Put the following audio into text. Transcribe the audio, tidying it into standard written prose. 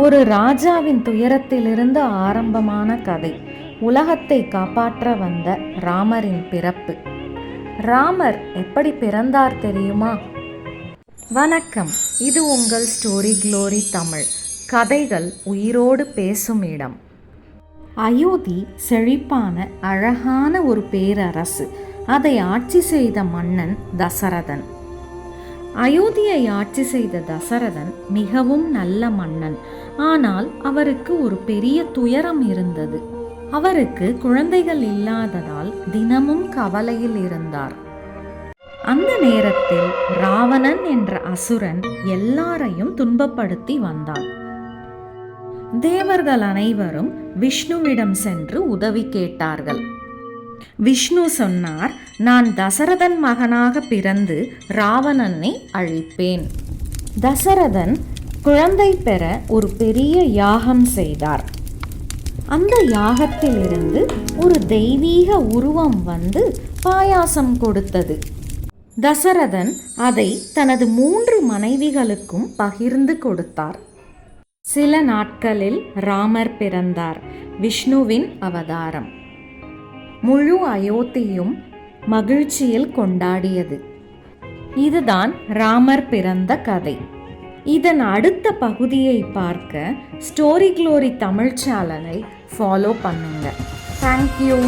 ஒரு ராஜாவின் துயரத்திலிருந்து ஆரம்பமான கதை. உலகத்தை காப்பாற்ற வந்த ராமரின் பிறப்பு. ராமர் எப்படி பிறந்தார் தெரியுமா? வணக்கம், இது உங்கள் ஸ்டோரி க்ளோரி தமிழ். கதைகள் உயிரோடு பேசும் இடம். அயோத்தி செழிப்பான அழகான ஒரு பேரரசு. அதை ஆட்சி செய்த மன்னன் தசரதன். அயோத்தியை ஆட்சி செய்த தசரதன் மிகவும் நல்ல மன்னன். ஆனால் அவருக்கு ஒரு பெரிய துயரம் இருந்தது. அவருக்கு குழந்தைகள் இல்லாததால் தினமும் கவலையில் இருந்தார். அந்த நேரத்தில் ராவணன் என்ற அசுரன் எல்லாரையும் துன்பப்படுத்தி வந்தான். தேவர்கள் அனைவரும் விஷ்ணுவிடம் சென்று உதவி கேட்டார்கள். விஷ்ணு சொன்னார், நான் தசரதன் மகனாக பிறந்து ராவணனை அழிப்பேன். தசரதன் குழந்தை பெற ஒரு பெரிய யாகம் செய்தார். அந்த யாகத்திலிருந்து ஒரு தெய்வீக உருவம் வந்து பாயாசம் கொடுத்தது. தசரதன் அதை தனது 3 மனைவிகளுக்கும் பகிர்ந்து கொடுத்தார். சில நாட்களில் ராமர் பிறந்தார். விஷ்ணுவின் அவதாரம். முழு அயோத்தியும் மகிழ்ச்சியில் கொண்டாடியது. இதுதான் ராமர் பிறந்த கதை. இதன் அடுத்த பகுதியை பார்க்க ஸ்டோரி க்ளோரி தமிழ் சேனலை ஃபாலோ பண்ணுங்க. தேங்க்யூ.